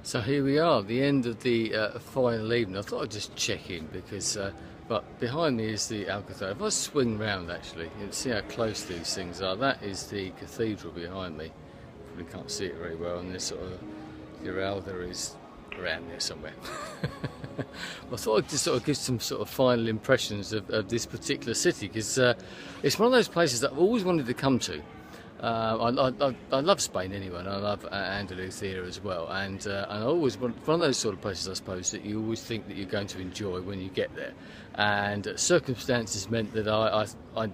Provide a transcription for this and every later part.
So here we are, the end of the final evening. I thought I'd just check in because, but behind me is the Alcazar. If I swing round, actually, you can see how close these things are. That is the cathedral behind me. Probably can't see it very well, and this sort of Giralda is around there somewhere. I thought I'd just sort of give some sort of final impressions of this particular city because it's one of those places that I've always wanted to come to. I love Spain anyway, and I love Andalusia as well, and I always want one of those sort of places, I suppose, that you always think that you're going to enjoy when you get there. And circumstances meant that I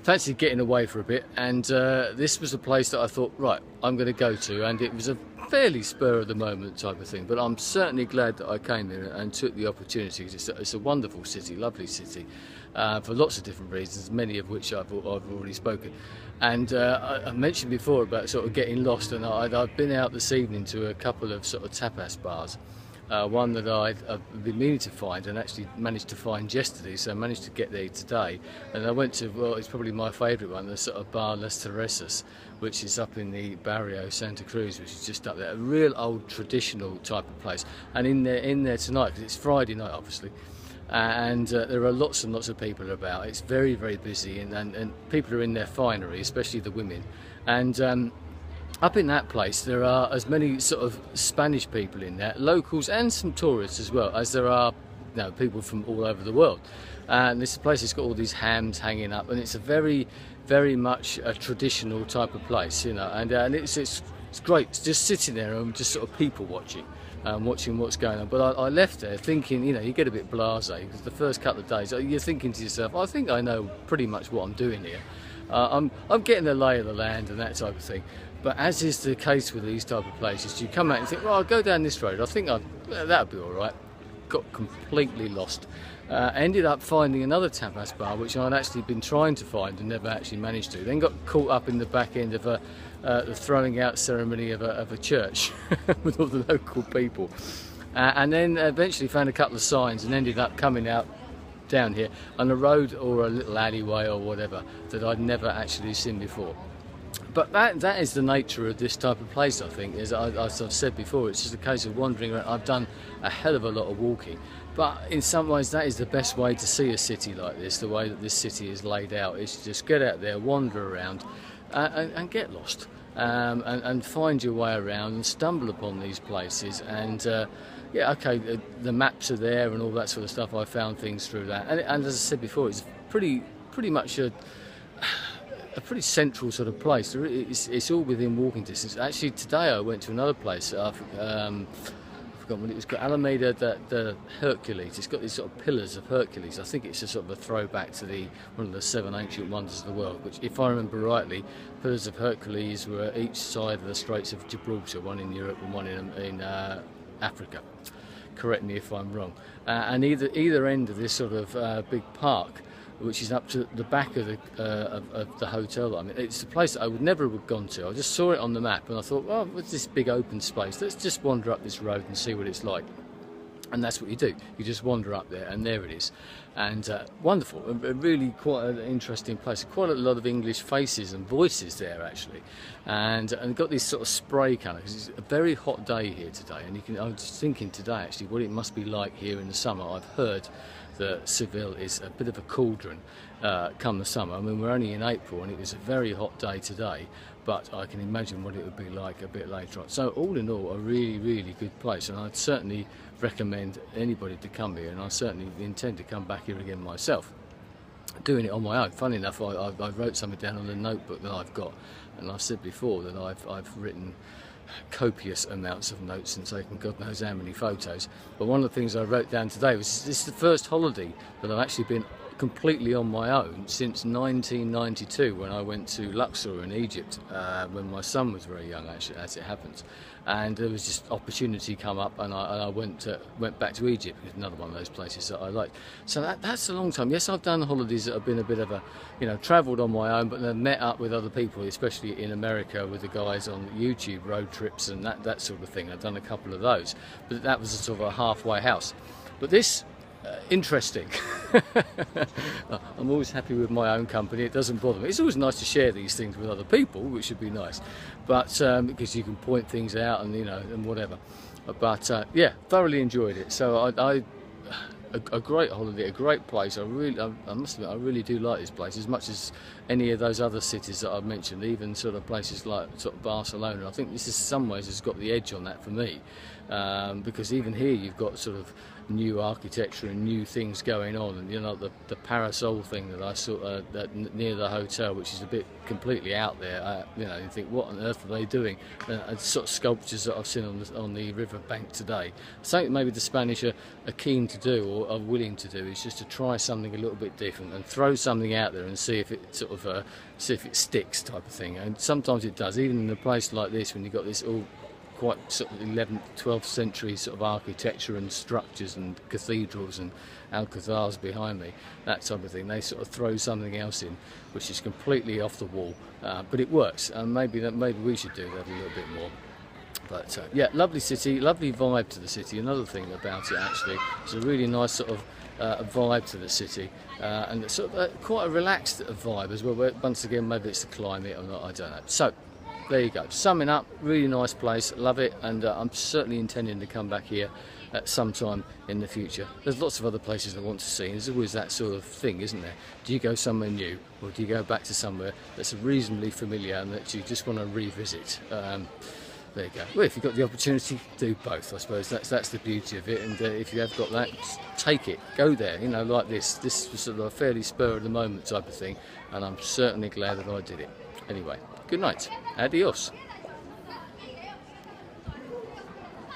fancied getting away for a bit, and this was a place that I thought, right, I'm going to go to, and it was a fairly spur of the moment type of thing, but I'm certainly glad that I came here and took the opportunity because it's a wonderful city, lovely city, for lots of different reasons, many of which I've already spoken. And I mentioned before about sort of getting lost, and I've been out this evening to a couple of sort of tapas bars. One that I've been meaning to find and actually managed to find yesterday, so I managed to get there today. And I went to, well, it's probably my favourite one, the sort of Bar Las Teresas, which is up in the Barrio Santa Cruz, which is just up there, a real old traditional type of place. And in there tonight, because it's Friday night obviously, and there are lots and lots of people about. It's very, very busy, and people are in their finery, especially the women. And up in that place there are as many sort of Spanish people in there, locals and some tourists as well, as there are, you know, people from all over the world. And this place has got all these hams hanging up, and it's a very, very much a traditional type of place, you know, and it's great. It's just sitting there and just sort of people watching. Watching what's going on, but I left there thinking, you know, you get a bit blasé because the first couple of days you're thinking to yourself, I think I know pretty much what I'm doing here. I'm getting the lay of the land and that type of thing. But as is the case with these type of places, you come out and think, well, I'll go down this road. I think that'll be all right. Got completely lost. Ended up finding another tapas bar, which I'd actually been trying to find and never actually managed to. Then got caught up in the back end of the throwing out ceremony of a church with all the local people. And then eventually found a couple of signs and ended up coming out down here on a road or a little alleyway or whatever that I'd never actually seen before. But that is the nature of this type of place, I think. As I've said before, it's just a case of wandering around. I've done a hell of a lot of walking, but in some ways that is the best way to see a city like this. The way that this city is laid out is to just get out there, wander around, and get lost, and find your way around and stumble upon these places. And yeah, okay, the maps are there and all that sort of stuff. I found things through that, and as I said before, it's pretty much a pretty central sort of place. It's all within walking distance. Actually, today I went to another place. I forgot what it was called. Alameda the Hercules. It's got these sort of pillars of Hercules. I think it's a sort of a throwback to one of the 7 ancient wonders of the world. Which, if I remember rightly, pillars of Hercules were each side of the Straits of Gibraltar, one in Europe and one in Africa. Correct me if I'm wrong. And either end of this sort of big park, which is up to the back of the hotel. I mean, it's a place that I would never have gone to. I just saw it on the map and I thought, well, what's this big open space? Let's just wander up this road and see what it's like. And that's what you do. You just wander up there, and there it is. And wonderful, a really quite an interesting place. Quite a lot of English faces and voices there, actually. And got this sort of spray colour, because it's a very hot day here today. And I was just thinking today, actually, what it must be like here in the summer. I've heard that Seville is a bit of a cauldron come the summer. I mean, we're only in April, and it was a very hot day today. But I can imagine what it would be like a bit later on. So all in all, a really, really good place, and I'd certainly recommend anybody to come here, and I certainly intend to come back here again myself, doing it on my own. Funny enough, I wrote something down on the notebook that I've got, and I've said before that I've written copious amounts of notes and taken God knows how many photos. But one of the things I wrote down today was this is the first holiday that I've actually been completely on my own since 1992, when I went to Luxor in Egypt when my son was very young, actually, as it happens. And there was just opportunity come up, and I went back to Egypt. It's another one of those places that I like. So that's a long time. Yes, I've done holidays that have been a bit of a, you know, travelled on my own, but then met up with other people, especially in America with the guys on YouTube, road trips and that sort of thing. I've done a couple of those, but that was a sort of a halfway house. But this interesting. I'm always happy with my own company. It doesn't bother me. It's always nice to share these things with other people, which should be nice, but because you can point things out and and whatever. But yeah, thoroughly enjoyed it. So a great holiday, a great place. I must admit, I really do like this place as much as any of those other cities that I've mentioned, even sort of places like sort of Barcelona. I think this is some ways has got the edge on that for me, because even here you've got sort of new architecture and new things going on, and the parasol thing that I saw near the hotel, which is a bit completely out there. You think, what on earth are they doing? Sort of sculptures that I've seen on the river bank today. Something maybe the Spanish are keen to do or are willing to do is just to try something a little bit different and throw something out there and see if it see if it sticks, type of thing. And sometimes it does, even in a place like this when you've got this all quite sort of 11th, 12th century sort of architecture and structures and cathedrals and alcazars behind me, that type of thing. They sort of throw something else in which is completely off the wall, but it works, and maybe we should do that a little bit more. But yeah, lovely city, lovely vibe to the city. Another thing about it actually, it's a really nice sort of vibe to the city, and it's sort of quite a relaxed vibe as well. But once again, maybe it's the climate or not, I don't know. So there you go. Summing up, really nice place, love it, and I'm certainly intending to come back here at some time in the future. There's lots of other places I want to see. There's always that sort of thing, isn't there? Do you go somewhere new, or do you go back to somewhere that's reasonably familiar and that you just want to revisit? There you go. Well, if you've got the opportunity, do both. I suppose that's the beauty of it. And if you have got that, take it. Go there. Like this. This was sort of a fairly spur of the moment type of thing, and I'm certainly glad that I did it. Anyway, good night. Adios.